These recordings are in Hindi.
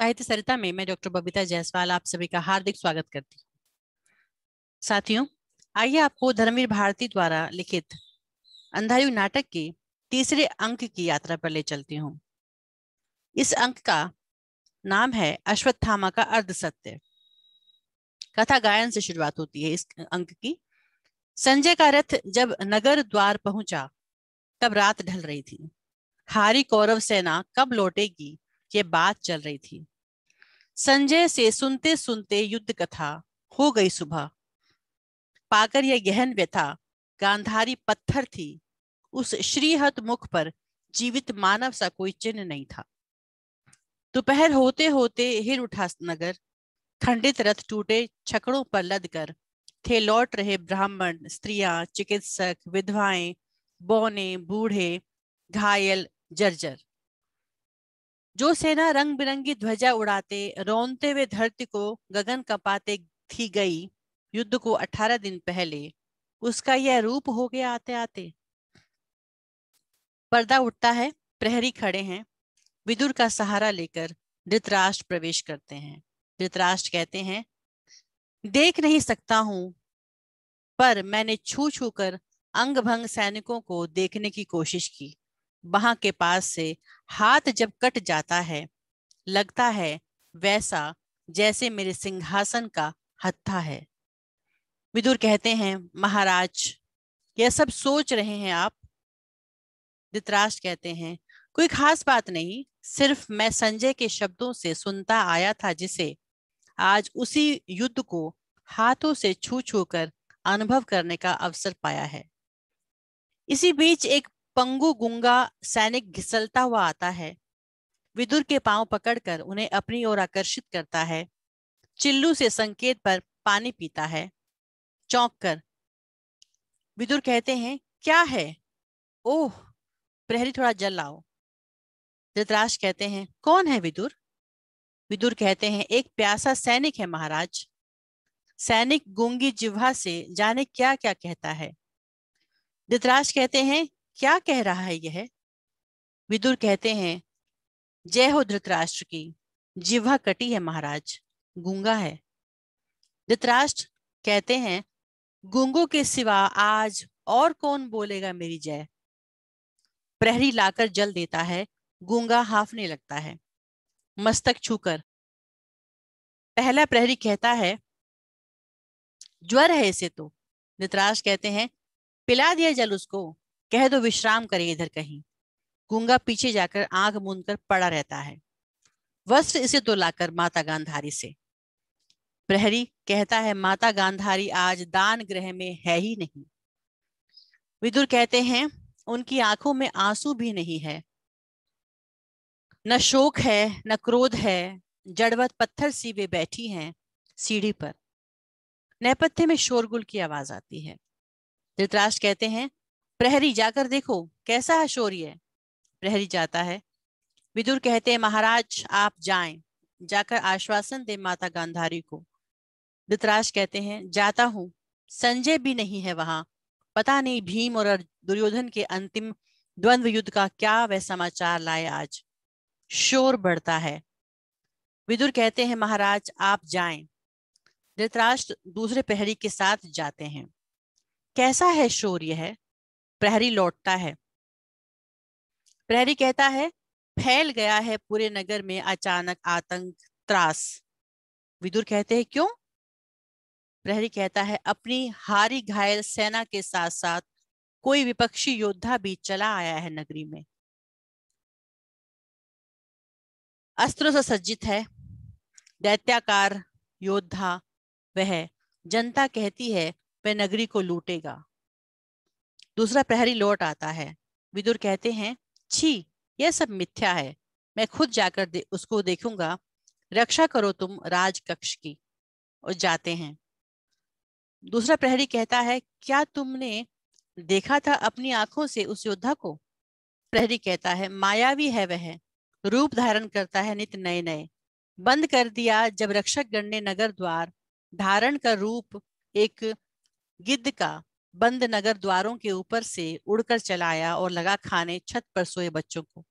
साहित्य सरिता में मैं डॉक्टर बबीता जायसवाल आप सभी का हार्दिक स्वागत करती हूँ। साथियों, आइए आपको धर्मवीर भारती द्वारा लिखित अंधारी नाटक के तीसरे अंक की यात्रा पर ले चलती हूँ। इस अंक का नाम है अश्वत्थामा का अर्ध सत्य। कथा गायन से शुरुआत होती है इस अंक की। संजय का रथ जब नगर द्वार पहुंचा तब रात ढल रही थी। हारी कौरव सेना कब लौटेगी ये बात चल रही थी। संजय से सुनते सुनते युद्ध कथा हो गई सुबह। पाकर यह गहन व्यथा गांधारी पत्थर थी। उस श्रीहत मुख पर जीवित मानव सा कोई चिन्ह नहीं था। दोपहर होते होते हिल उठा नगर। खंडित रथ टूटे छकड़ों पर लद कर थे लौट रहे ब्राह्मण, स्त्रियां, चिकित्सक, विधवाएं, बौने, बूढ़े, घायल, जर्जर। जो सेना रंग बिरंगी ध्वजा उड़ाते रौनते हुए धरती को गगन कपाते थी गई युद्ध को 18 दिन पहले, उसका यह रूप हो गया आते आते। पर्दा उठता है, प्रहरी खड़े हैं। विदुर का सहारा लेकर धृतराष्ट्र प्रवेश करते हैं। धृतराष्ट्र कहते हैं, देख नहीं सकता हूं पर मैंने छू छू कर अंग भंग सैनिकों को देखने की कोशिश की। वहां के पास से हाथ जब कट जाता है लगता है वैसा जैसे मेरे सिंहासन का हत्था है। विदुर कहते हैं, महाराज यह सब सोच रहे हैं आप? धृतराष्ट्र कहते हैं, कोई खास बात नहीं, सिर्फ मैं संजय के शब्दों से सुनता आया था जिसे आज उसी युद्ध को हाथों से छू छू कर अनुभव करने का अवसर पाया है। इसी बीच एक पंगु गुंगा सैनिक घिसलता हुआ आता है। विदुर के पांव पकड़कर उन्हें अपनी ओर आकर्षित करता है। चिल्लू से संकेत पर पानी पीता है। चौंक कर विदुर कहते हैं, क्या है? ओह, प्रहरी थोड़ा जल लाओ। धृतराष्ट्र कहते हैं, कौन है विदुर? विदुर कहते हैं, एक प्यासा सैनिक है महाराज। सैनिक गूंगी जिह्वा से जाने क्या क्या कहता है। धृतराष्ट्र कहते हैं, क्या कह रहा है यह? विदुर कहते हैं, जय हो धृतराष्ट्र की, जिह्वा कटी है महाराज, गूंगा है। धृतराष्ट्र कहते हैं, गूंगों के सिवा आज और कौन बोलेगा मेरी जय? प्रहरी लाकर जल देता है। गूंगा हांफने लगता है। मस्तक छूकर पहला प्रहरी कहता है, ज्वर है इसे तो। धृतराष्ट्र कहते हैं, पिला दिया जल उसको, कह दो विश्राम करे इधर कहीं। गूंगा पीछे जाकर आंख मूंद कर पड़ा रहता है। वस्त्र इसे तो लाकर माता गांधारी से। प्रहरी कहता है, माता गांधारी आज दान गृह में है ही नहीं। विदुर कहते हैं, उनकी आंखों में आंसू भी नहीं है, न शोक है न क्रोध है। जड़वत पत्थर सी वे बैठी हैं सीढ़ी पर। नेपथ्य में शोरगुल की आवाज आती है। धृतराष्ट्र कहते हैं, प्रहरी जाकर देखो कैसा है शौर्य। प्रहरी जाता है। विदुर कहते हैं, महाराज आप जाएं, जाकर आश्वासन दे माता गांधारी को। धृतराष्ट्र कहते हैं, जाता हूं, संजय भी नहीं है वहां। पता नहीं भीम और दुर्योधन के अंतिम द्वंद्व युद्ध का क्या वह समाचार लाए आज। शोर बढ़ता है। विदुर कहते हैं, महाराज आप जाएं। धृतराष्ट्र दूसरे प्रहरी के साथ जाते हैं। कैसा है शौर्य है? प्रहरी लौटता है। प्रहरी कहता है, फैल गया है पूरे नगर में अचानक आतंक त्रास। विदुर कहते हैं, क्यों? प्रहरी कहता है, अपनी हारी घायल सेना के साथ साथ कोई विपक्षी योद्धा भी चला आया है नगरी में। अस्त्रों से सज्जित है दैत्याकार योद्धा वह। जनता कहती है वह नगरी को लूटेगा। दूसरा प्रहरी लौट आता है। विदुर कहते हैं, छी, यह सब मिथ्या है, मैं खुद जाकर उसको देखूंगा। रक्षा करो तुम राजकक्ष की। और जाते हैं। दूसरा प्रहरी कहता है, क्या तुमने देखा था अपनी आंखों से उस योद्धा को? प्रहरी कहता है, मायावी है वह, रूप धारण करता है नित नए नए। बंद कर दिया जब रक्षक गण ने नगर द्वार, धारण का रूप एक गिद्ध का बंद नगर द्वारों के ऊपर से उड़कर चला आया और लगा खाने छत पर सोए बच्चों को।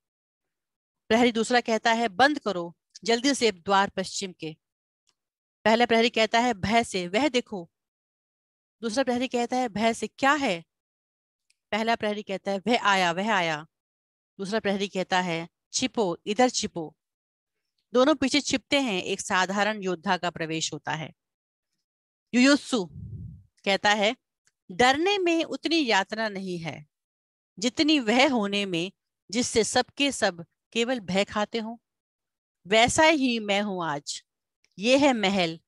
प्रहरी दूसरा कहता है, बंद करो, जल्दी से द्वार पश्चिम के। पहला प्रहरी कहता है भय से, वह देखो। दूसरा प्रहरी कहता है भय से, क्या है? पहला प्रहरी कहता है वह आया, वह आया। दूसरा प्रहरी कहता है छिपो, इधर छिपो। दोनों पीछे छिपते हैं। एक साधारण योद्धा का प्रवेश होता है। युयुत्सु कहता है डरने में उतनी यातना नहीं है जितनी वह होने में जिससे सबके सब केवल भय खाते हो। वैसा ही मैं हूं आज। ये है महल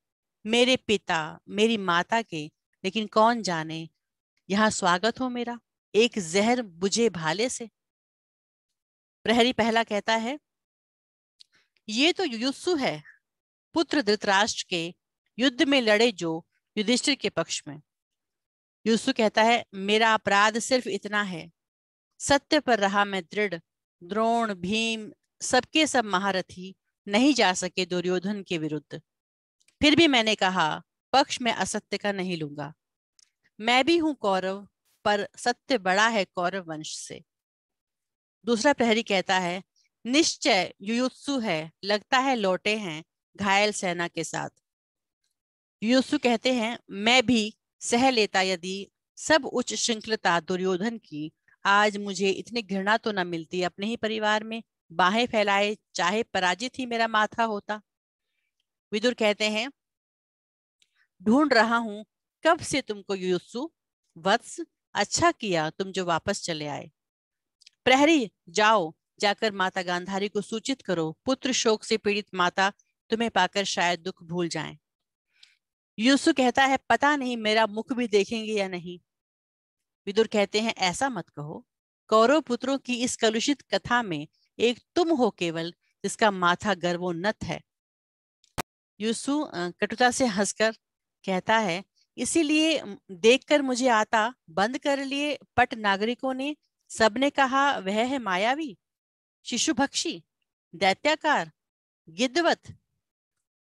मेरे पिता मेरी माता के, लेकिन कौन जाने यहाँ स्वागत हो मेरा एक जहर बुझे भाले से। प्रहरी पहला कहता है ये तो युयुत्सु है, पुत्र धृतराष्ट्र के, युद्ध में लड़े जो युधिष्ठिर के पक्ष में। युयुत्सु कहता है मेरा अपराध सिर्फ इतना है, सत्य पर रहा मैं दृढ़। द्रोण भीम सबके सब महारथी नहीं जा सके दुर्योधन के विरुद्ध। फिर भी मैंने कहा पक्ष में असत्य का नहीं लूंगा। मैं भी हूं कौरव, पर सत्य बड़ा है कौरव वंश से। दूसरा प्रहरी कहता है निश्चय युयुत्सु है, लगता है लौटे हैं घायल सेना के साथ। युयुत्सु कहते हैं मैं भी सह लेता यदि सब उच्च श्रृंखलता दुर्योधन की। आज मुझे इतनी घृणा तो न मिलती अपने ही परिवार में, बाहें फैलाए चाहे पराजित ही मेरा माथा होता। विदुर कहते हैं ढूंढ रहा हूं कब से तुमको युयुत्सु वत्स, अच्छा किया तुम जो वापस चले आए। प्रहरी जाओ, जाकर माता गांधारी को सूचित करो, पुत्र शोक से पीड़ित माता तुम्हें पाकर शायद दुख भूल जाएं। युयुत्सु कहता है पता नहीं मेरा मुख भी देखेंगे या नहीं। विदुर कहते हैं ऐसा मत कहो, कौरव पुत्रों की इस कलुषित कथा में एक तुम हो केवल जिसका माथा गर्वोन्नत है। युयुत्सु कटुता से हंसकर कहता है इसीलिए देखकर मुझे आता बंद कर लिए पट नागरिकों ने, सबने कहा वह है मायावी, शिशुभक्षी, दैत्याकार, गिद्धवत।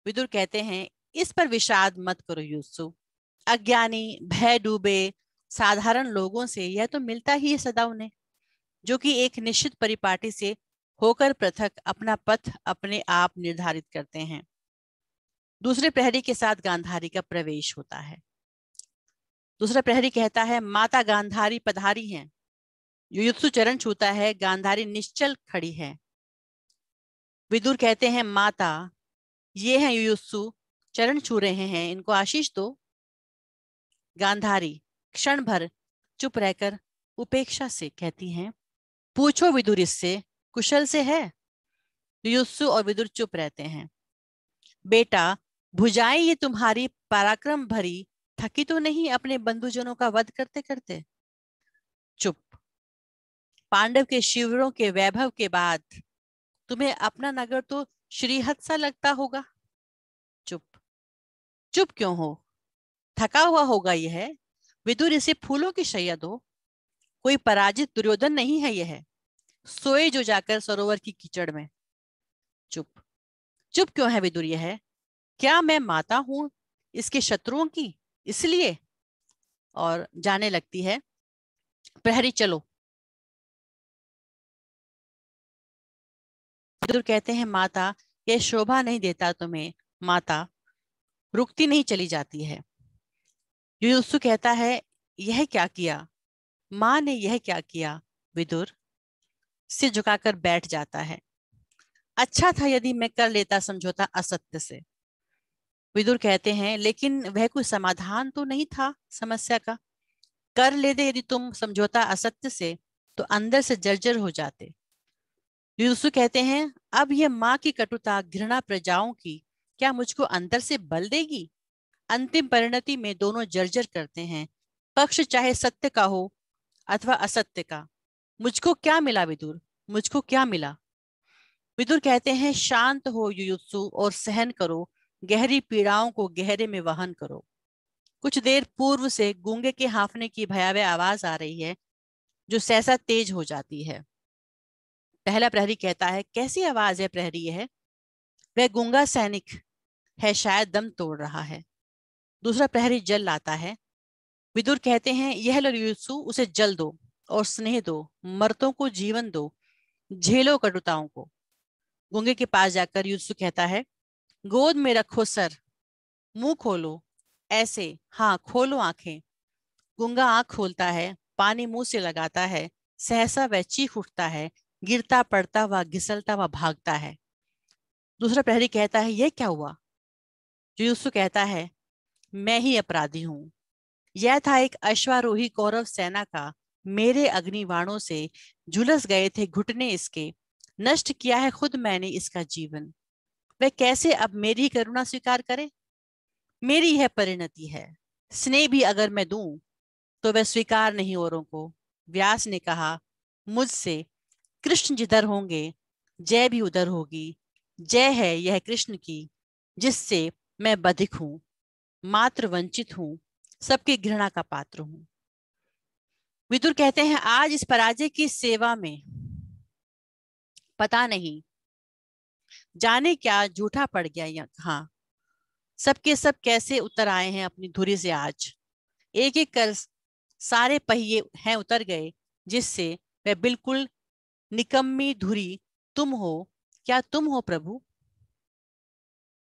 विदुर कहते हैं इस पर विषाद मत करो युयुत्सु, अज्ञानी भय डूबे साधारण लोगों से यह तो मिलता ही है सदा उन्हें, जो कि एक निश्चित परिपाटी से होकर पृथक अपना पथ अपने आप निर्धारित करते हैं। दूसरे प्रहरी के साथ गांधारी का प्रवेश होता है। दूसरा प्रहरी कहता है माता गांधारी पधारी हैं। युयुत्सु चरण छूता है, गांधारी निश्चल खड़ी है। विदुर कहते हैं माता ये हैं युयुत्सु, चरण छू रहे हैं, इनको आशीष दो। गांधारी क्षण भर चुप रहकर उपेक्षा से कहती हैं पूछो विदुर इससे कुशल से है। युयुत्सु और विदुर चुप रहते हैं। बेटा भुजाएं ये तुम्हारी पराक्रम भरी थकी तो नहीं अपने बंधुजनों का वध करते करते। चुप। पांडव के शिविरों के वैभव के बाद तुम्हें अपना नगर तो श्रीहत सा लगता होगा। चुप। चुप क्यों हो, थका हुआ होगा यह। विदुर इसे फूलों की शैया दो, कोई पराजित दुर्योधन नहीं है यह, सोए जो जाकर सरोवर की कीचड़ में। चुप। चुप क्यों है विदुर यह, क्या मैं माता हूं इसके शत्रुओं की, इसलिए। और जाने लगती है। प्रहरी चलो। विदुर कहते हैं माता यह शोभा नहीं देता तुम्हें, माता रुकती नहीं चली जाती है। युयुत्सु कहता है यह क्या किया, माँ ने यह क्या किया। विदुर सिर झुकाकर बैठ जाता है। अच्छा था यदि मैं कर लेता समझौता असत्य से। विदुर कहते हैं लेकिन वह कोई समाधान तो नहीं था समस्या का। कर लेते यदि तुम समझौता असत्य से तो अंदर से जर्जर हो जाते। युयुत्सु कहते हैं अब यह माँ की कटुता घृणा प्रजाओं की क्या मुझको अंदर से बल देगी। अंतिम परिणति में दोनों जर्जर करते हैं, पक्ष चाहे सत्य का हो अथवा असत्य का। मुझको क्या मिला विदुर, मुझको क्या मिला। विदुर कहते हैं शांत हो युयुत्सु और सहन करो, गहरी पीड़ाओं को गहरे में वहन करो। कुछ देर पूर्व से गूंगे के हांफने की भयावह आवाज आ रही है जो सहसा तेज हो जाती है। पहला प्रहरी कहता है कैसी आवाज है प्रहरी है, वह गूंगा सैनिक है शायद दम तोड़ रहा है। दूसरा प्रहरी जल लाता है। विदुर कहते हैं यह लो युयुत्सु, उसे जल दो और स्नेह दो, मर्तों को जीवन दो, झेलो कटुताओं को। गूंगे के पास जाकर युत्सु कहता है, गोद में रखो सर, मुंह खोलो, ऐसे, हाँ खोलो आंखें। गूंगा आंख खोलता है, पानी मुंह से लगाता है, सहसा वह चीख उठता है, गिरता पड़ता व घिसलता व भागता है। दूसरा प्रहरी कहता है, यह क्या हुआ? युत्सु कहता है, मैं ही अपराधी हूँ। यह था एक अश्वारोही कौरव सेना का, मेरे अग्निबाणों से झुलस गए थे घुटने इसके, नष्ट किया है खुद मैंने इसका जीवन। वह कैसे अब मेरी ही करुणा स्वीकार करे? मेरी यह परिणति है। स्नेह भी अगर मैं दूं तो वह स्वीकार नहीं औरों को। व्यास ने कहा मुझसे, कृष्ण जिधर होंगे जय भी उधर होगी। जय है यह कृष्ण की, जिससे मैं बधिक हूं, मात्र वंचित हूं, सबकी घृणा का पात्र हूं। विदुर कहते हैं, आज इस पराजय की सेवा में पता नहीं जाने क्या झूठा पड़ गया यहाँ। सबके सब कैसे उतर आए हैं अपनी धुरी से आज। एक एक कर सारे पहिए हैं उतर गए, जिससे वह बिल्कुल निकम्मी धुरी तुम हो। क्या तुम हो प्रभु?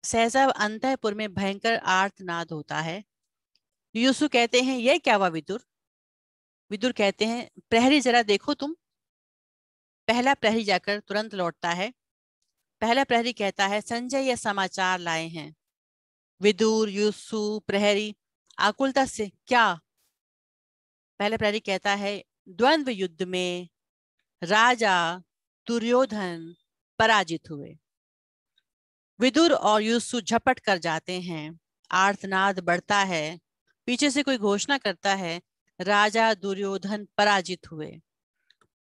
सहसा अंतःपुर में भयंकर आर्तनाद होता है। युसु कहते हैं, यह क्या हुआ विदुर? विदुर कहते हैं, प्रहरी जरा देखो तुम। पहला प्रहरी जाकर तुरंत लौटता है। पहला प्रहरी कहता है, संजय यह समाचार लाए हैं। विदुर, युसु, प्रहरी आकुलता से, क्या? पहला प्रहरी कहता है, द्वंद्व युद्ध में राजा दुर्योधन पराजित हुए। विदुर और युसु झपट कर जाते हैं। आर्तनाद बढ़ता है। पीछे से कोई घोषणा करता है, राजा दुर्योधन पराजित हुए।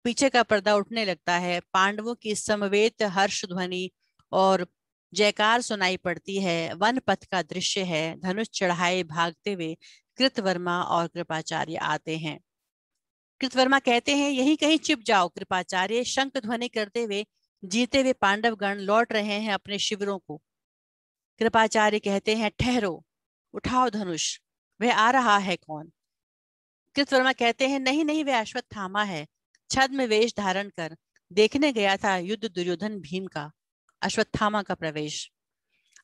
पीछे का पर्दा उठने लगता है। पांडवों की समवेत हर्ष ध्वनि और जयकार सुनाई पड़ती है। वन पथ का दृश्य है। धनुष चढ़ाए भागते हुए कृतवर्मा और कृपाचार्य आते हैं। कृतवर्मा कहते हैं, यही कहीं छिप जाओ कृपाचार्य। शंख ध्वनि करते हुए जीते हुए पांडवगण लौट रहे हैं अपने शिविरों को। कृपाचार्य कहते हैं, ठहरो, उठाओ धनुष, वह आ रहा है कौन? कृतवर्मा कहते हैं, नहीं नहीं, वह अश्वत्थामा है। छद्म वेश धारण कर देखने गया था युद्ध दुर्योधन भीम का। अश्वत्थामा का प्रवेश।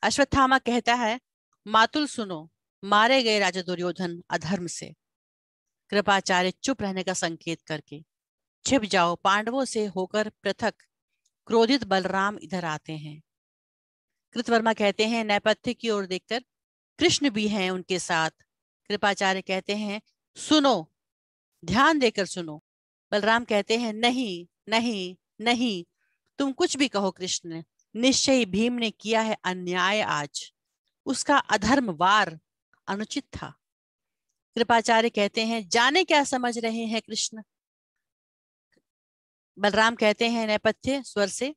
अश्वत्थामा कहता है, मातुल सुनो, मारे गए राजा दुर्योधन अधर्म से। कृपाचार्य चुप रहने का संकेत करके, छिप जाओ, पांडवों से होकर पृथक। क्रोधित बलराम इधर आते हैं। कृतवर्मा कहते हैं, नेपथ्य की ओर देखकर, कृष्ण भी हैं उनके साथ। कृपाचार्य कहते हैं, सुनो, ध्यान देकर सुनो। बलराम कहते हैं, नहीं नहीं नहीं, तुम कुछ भी कहो कृष्ण, निश्चय ही भीम ने किया है अन्याय आज। उसका अधर्म वार अनुचित था। कृपाचार्य कहते हैं, जाने क्या समझ रहे हैं कृष्ण। बलराम कहते हैं नेपथ्य स्वर से,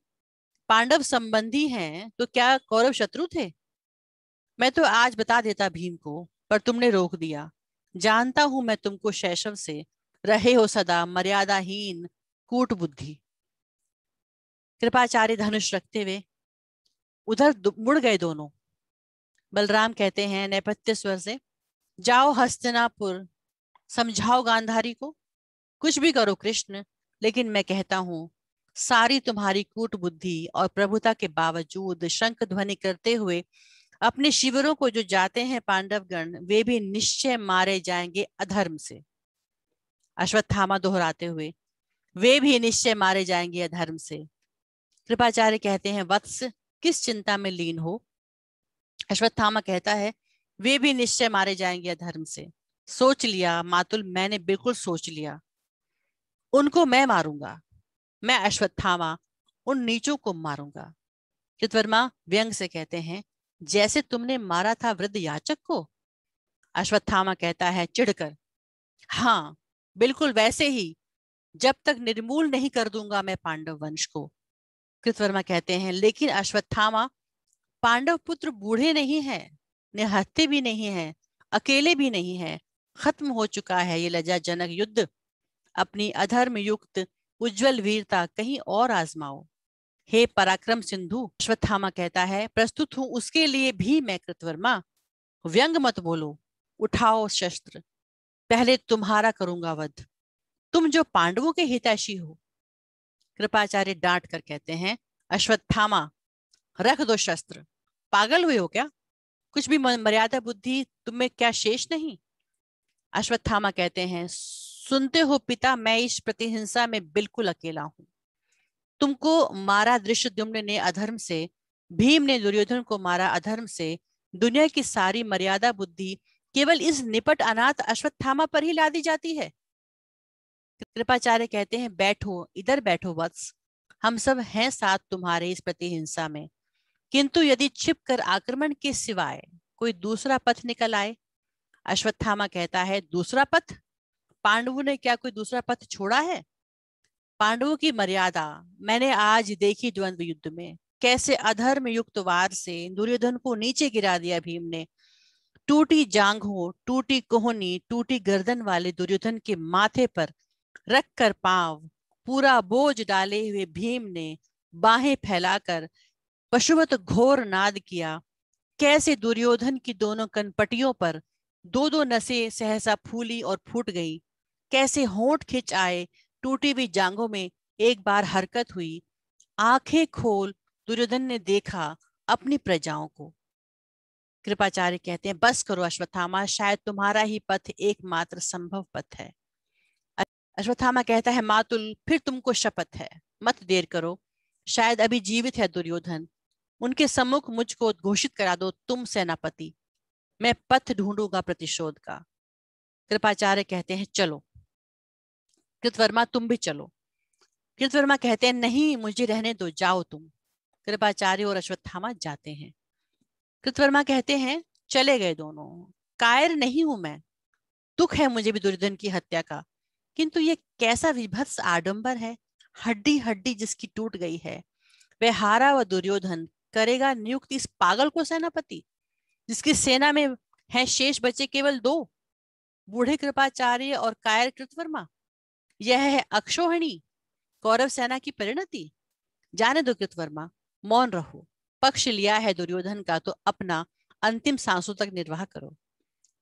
पांडव संबंधी हैं तो क्या कौरव शत्रु थे? मैं तो आज बता देता भीम को, पर तुमने रोक दिया। जानता हूं मैं तुमको शैशव से, रहे हो सदा मर्यादाहीन कूट बुद्धि। कृपाचार्य धनुष रखते हुए उधर मुड़ गए दोनों। बलराम कहते हैं नेपथ्य स्वर से, जाओ हस्तिनापुर, समझाओ गांधारी को। कुछ भी करो कृष्ण, लेकिन मैं कहता हूं, सारी तुम्हारी कूट बुद्धि और प्रभुता के बावजूद शंख ध्वनि करते हुए अपने शिविरों को जो जाते हैं पांडवगण, वे भी निश्चय मारे जाएंगे अधर्म से। अश्वत्थामा दोहराते हुए, वे भी निश्चय मारे जाएंगे अधर्म से। कृपाचार्य कहते हैं, वत्स, किस चिंता में लीन हो? अश्वत्थामा कहता है, वे भी निश्चय मारे जाएंगे अधर्म से। सोच लिया मातुल, मैंने बिल्कुल सोच लिया। उनको मैं मारूंगा। मैं अश्वत्थामा उन नीचों को मारूंगा। कृतवर्मा व्यंग से कहते हैं, जैसे तुमने मारा था वृद्ध याचक को। अश्वत्थामा कहता है चिढ़कर, हाँ बिल्कुल वैसे ही, जब तक निर्मूल नहीं कर दूंगा मैं पांडव वंश को। कृतवर्मा कहते हैं, लेकिन अश्वत्थामा, पांडव पुत्र बूढ़े नहीं है, निहत्थे भी नहीं है, अकेले भी नहीं है। खत्म हो चुका है ये लज्जाजनक युद्ध। अपनी अधर्म युक्त उज्जवल वीरता कहीं और आजमाओ। हे पराक्रम सिंधु। अश्वत्थामा कहता है, प्रस्तुत हूं उसके लिए भी मैं कृतवर्मा। व्यंग मत बोलो, उठाओ शस्त्र, पहले तुम्हारा करूंगा वध, तुम जो पांडवों के हितैषी हो। कृपाचार्य डांट कर कहते हैं, अश्वत्थामा, रख दो शस्त्र, पागल हुए हो क्या? कुछ भी मर्यादा बुद्धि तुम में क्या शेष नहीं? अश्वत्थामा कहते हैं, सुनते हो पिता, मैं इस प्रतिहिंसा में बिल्कुल अकेला हूं। तुमको मारा धृष्टद्युम्न ने अधर्म से, भीम ने दुर्योधन को मारा अधर्म से, दुनिया की सारी मर्यादा बुद्धि केवल इस निपट अनाथ अश्वत्थामा पर ही लादी जाती है। कृपाचार्य कहते हैं, बैठो, इधर बैठो वत्स, हम सब हैं साथ तुम्हारे इस प्रतिहिंसा में, किंतु यदि छिप कर आक्रमण के सिवाय कोई दूसरा पथ निकल आए। अश्वत्थामा कहता है, दूसरा पथ? पांडवों ने क्या कोई दूसरा पथ छोड़ा है? पांडवों की मर्यादा मैंने आज देखी द्वंद्व युद्ध में, कैसे अधर्म युक्त वार से दुर्योधन को नीचे गिरा दिया भीम ने। टूटी जांघों, टूटी कोहनी, टूटी गर्दन वाले दुर्योधन के माथे पर रख कर पांव, पूरा बोझ डाले हुए भीम ने बाहें फैलाकर पशुवत घोर नाद किया। कैसे दुर्योधन की दोनों कनपटियों पर दो दो नसें सहसा फूली और फूट गई। कैसे होंठ खिंच आए, टूटी हुई जांघों में एक बार हरकत हुई। आंखें खोल दुर्योधन ने देखा अपनी प्रजाओं को। कृपाचार्य कहते हैं, बस करो अश्वत्थामा, शायद तुम्हारा ही पथ एकमात्र संभव पथ है। अश्वत्थामा कहता है, मातुल, फिर तुमको शपथ है, मत देर करो, शायद अभी जीवित है दुर्योधन, उनके सम्मुख मुझको घोषित करा दो तुम सेनापति, मैं पथ ढूंढूंगा प्रतिशोध का। कृपाचार्य कहते हैं, चलो। कृतवर्मा, तुम भी चलो। कृतवर्मा कहते हैं, नहीं, मुझे रहने दो, जाओ तुम। कृपाचार्य और अश्वत्थामा जाते हैं। कृतवर्मा कहते हैं, चले गए दोनों। कायर नहीं हूं मैं, दुख है मुझे भी दुर्योधन की हत्या का, किंतु ये कैसा विभत्स आडंबर है, हड्डी हड्डी जिसकी टूट गई है। वह हारा व दुर्योधन करेगा नियुक्त इस पागल को सेनापति, जिसकी सेना में है शेष बचे केवल दो, बूढ़े कृपाचार्य और कायर कृतवर्मा। यह है अक्षोहिणी कौरव सेना की परिणति। जाने दो कृतवर्मा, मौन रहो, पक्ष लिया है दुर्योधन का तो अपना अंतिम सांसों तक निर्वाह करो।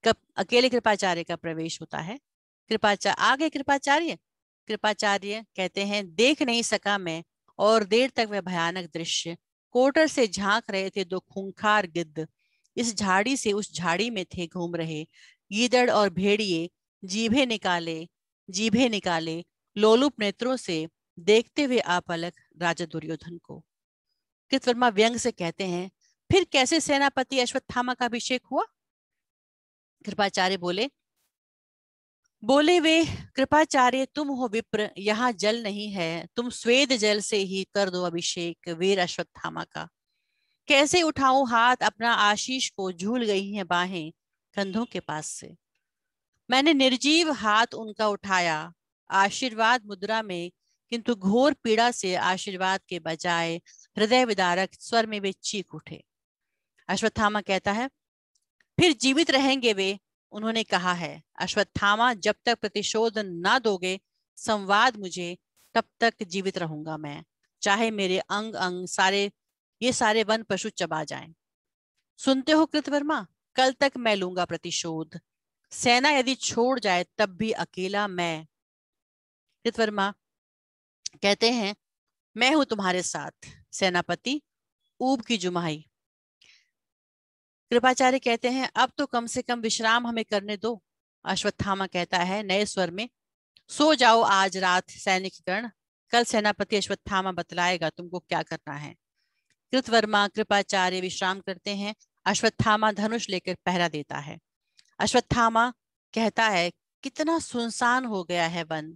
कब अकेले कृपाचार्य का प्रवेश होता है। कृपाचार्य आगे, कृपाचार्य। कृपाचार्य कहते हैं, देख नहीं सका मैं और देर तक वह भयानक दृश्य। कोटर से झांक रहे थे दो खूंखार गिद्ध, इस झाड़ी से उस झाड़ी में थे घूम रहे। गीदड़ और भेड़िए जीभे निकाले लोलुप नेत्रों से देखते हुए आपलक राजा दुर्योधन को। कृतवर्मा व्यंग से कहते हैं, फिर कैसे सेनापति अश्वत्थामा का अभिषेक हुआ? कृपाचार्य बोले वे, कृपाचार्य तुम हो विप्र, यहाँ जल नहीं है, तुम स्वेद जल से ही कर दो अभिषेक वीर अश्वत्थामा का। कैसे उठाऊं हाथ अपना, आशीष को झूल गई हैं बाहें कंधों के पास से। मैंने निर्जीव हाथ उनका उठाया आशीर्वाद मुद्रा में, किंतु घोर पीड़ा से आशीर्वाद के बजाय हृदय विदारक स्वर में वे चीख उठे। अश्वत्थामा कहता है, फिर जीवित रहेंगे वे, उन्होंने कहा है। अश्वत्थामा, जब तक प्रतिशोध ना दोगे संवाद मुझे, तब तक जीवित रहूंगा मैं, चाहे मेरे अंग अंग ये सारे वन पशु चबा जाएं। सुनते हो कृतवर्मा, कल तक मैं लूंगा प्रतिशोध, सेना यदि छोड़ जाए तब भी अकेला मैं। कृतवर्मा कहते हैं, मैं हूं तुम्हारे साथ सेनापति, ऊब की जुमाई। कृपाचार्य कहते हैं, अब तो कम से कम विश्राम हमें करने दो। अश्वत्थामा कहता है नए स्वर में, सो जाओ आज रात सैनिक गण, कल सेनापति अश्वत्थामा बतलाएगा तुमको क्या करना है। कृतवर्मा कृपाचार्य विश्राम करते हैं। अश्वत्थामा धनुष लेकर पहरा देता है। अश्वत्थामा कहता है, कितना सुनसान हो गया है वन,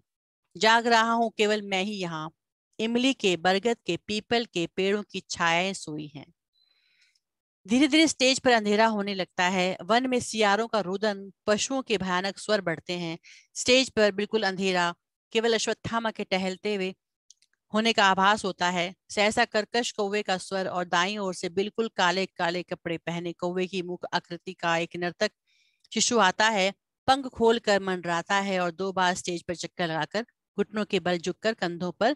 जाग रहा हूं केवल मैं ही यहाँ, इमली के, बरगद के, पीपल के पेड़ों की छायाएं सोई हैं। धीरे धीरे स्टेज पर अंधेरा होने लगता है। वन में सियारों का रुदन, पशुओं के भयानक स्वर बढ़ते हैं। स्टेज पर बिल्कुल अंधेरा, केवल अश्वत्थामा के टहलते हुए होने का आभास होता है। सहसा कर्कश कौवे का स्वर और दाईं ओर से बिल्कुल काले काले कपड़े पहने कौवे की मुख आकृति का एक नर्तक शिशु आता है। पंख खोलकर मंडराता है और दो बार स्टेज पर चक्कर लगाकर घुटनों के बल झुककर कंधों पर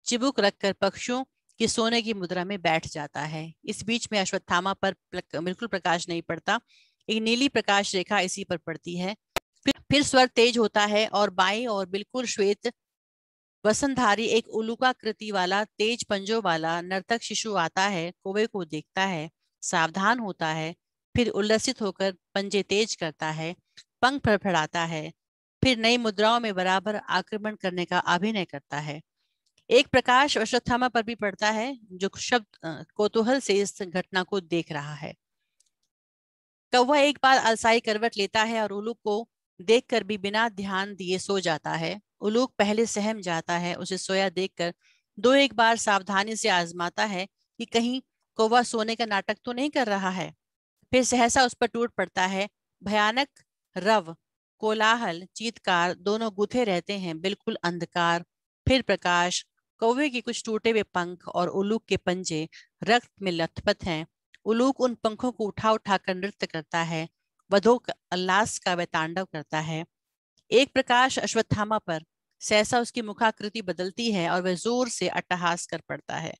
चिबुक रखकर पक्षियों की सोने की मुद्रा में बैठ जाता है। इस बीच में अश्वत्थामा पर बिल्कुल प्रकाश नहीं पड़ता, एक नीली प्रकाश रेखा इसी पर पड़ती है। फिर स्वर तेज होता है और बाईं और बिल्कुल श्वेत वसंतधारी एक उल्लूकाकृति वाला तेज पंजों वाला नर्तक शिशु आता है, कौवे को देखता है, सावधान होता है, फिर उल्लसित होकर पंजे तेज करता है, पंख फड़फड़ाता है, फिर नई मुद्राओं में बराबर आक्रमण करने का अभिनय करता है। एक प्रकाश अश्वत्थामा पर भी पड़ता है, जो शब्द कौतूहल से इस घटना को देख रहा है। कौवा एक बार अलसाई करवट लेता है और उल्लू को देखकर भी बिना ध्यान दिए सो जाता है। उल्लू पहले सहम जाता है, उसे सोया देखकर दो एक बार सावधानी से आजमाता है कि कहीं कौवा सोने का नाटक तो नहीं कर रहा है। फिर सहसा उस पर टूट पड़ता है। भयानक रव, कोलाहल, चीत्कार दोनों गुथे रहते हैं। बिल्कुल अंधकार, फिर प्रकाश, कौवे के कुछ टूटे हुए पंख और उल्लूक के पंजे रक्त में लथपथ हैं। उल्लूक उन पंखों को उठा उठा कर नृत्य करता है, वधो उल्लास का वह तांडव करता है। एक प्रकाश अश्वत्थामा पर, सहसा उसकी मुखाकृति बदलती है और वह जोर से अट्टहास कर पड़ता है।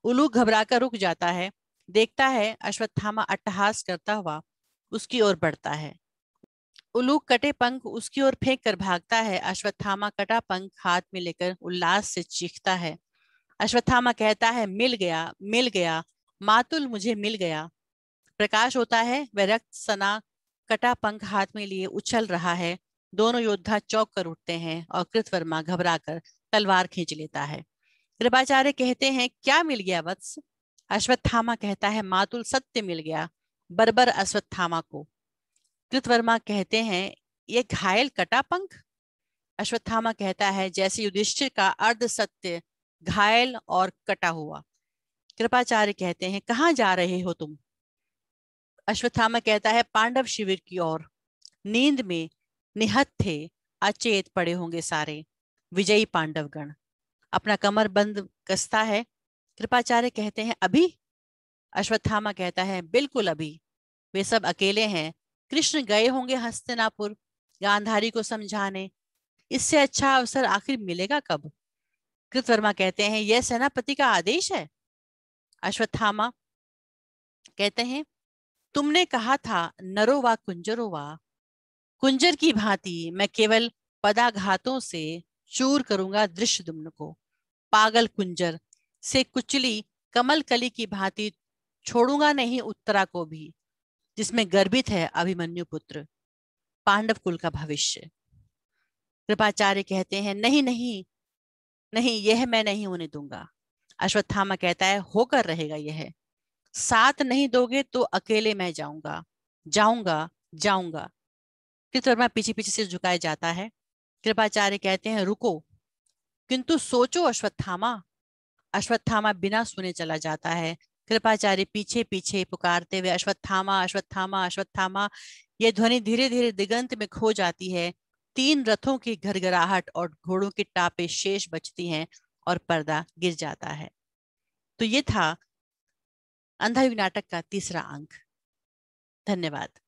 उल्लूक घबराकर रुक जाता है, देखता है अश्वत्थामा अट्टहास करता हुआ उसकी ओर बढ़ता है। उल्लूक कटे पंख उसकी ओर फेंक कर भागता है। अश्वत्थामा कटा पंख हाथ में लेकर उल्लास से चीखता है। अश्वत्थामा कहता है, मिल गया, मिल गया, मातुल मुझे मिल गया। प्रकाश होता है, वह रक्त सना कटा पंख हाथ में लिए उछल रहा है। दोनों योद्धा चौंक कर उठते हैं और कृतवर्मा घबरा कर तलवार खींच लेता है। कृपाचार्य कहते हैं, क्या मिल गया वत्स? अश्वत्थामा कहता है, मातुल सत्य मिल गया, बर्बर अश्वत्थामा को। कृतवर्मा कहते हैं, ये घायल कटा पंख? अश्वत्थामा कहता है, जैसे युधिष्ठिर का अर्ध सत्य घायल और कटा हुआ। कृपाचार्य कहते हैं, कहाँ जा रहे हो तुम? अश्वत्थामा कहता है, पांडव शिविर की ओर। नींद में निहत थे, अचेत पड़े होंगे सारे विजयी पांडवगण। अपना कमर बंद कसता है। कृपाचार्य कहते हैं, अभी? अश्वत्थामा कहता है, बिल्कुल अभी। वे सब अकेले हैं। कृष्ण गए होंगे हस्तिनापुर गांधारी को समझाने। इससे अच्छा अवसर आखिर मिलेगा कब? कृतवर्मा कहते हैं, यह सेनापति का आदेश है। अश्वत्थामा कहते हैं, तुमने कहा था नरो वा कुंजरो वा। कुंजर की भांति मैं केवल पदाघातों से चूर करूंगा दृश्यद्युम्न को। पागल कुंजर से कुचली कमल कली की भांति छोड़ूंगा नहीं उत्तरा को भी, जिसमें गर्भित है अभिमन्यु पुत्र, पांडव कुल का भविष्य। कृपाचार्य कहते हैं, नहीं नहीं नहीं, यह मैं नहीं होने दूंगा। अश्वत्थामा कहता है, होकर रहेगा यह। साथ नहीं दोगे तो अकेले मैं जाऊंगा, जाऊंगा, जाऊंगा। कृतवर्मा पीछे पीछे से झुकाए जाता है। कृपाचार्य कहते हैं, रुको, किंतु सोचो अश्वत्थामा। अश्वत्थामा बिना सुने चला जाता है। कृपाचार्य पीछे पीछे पुकारते हुए, अश्वत्थामा, अश्वत्थामा, अश्वत्थामा। यह ध्वनि धीरे धीरे दिगंत में खो जाती है। 3 रथों की घरघराहट और घोड़ों की टापे शेष बचती हैं और पर्दा गिर जाता है। तो ये था अंधायुग नाटक का तीसरा अंक। धन्यवाद।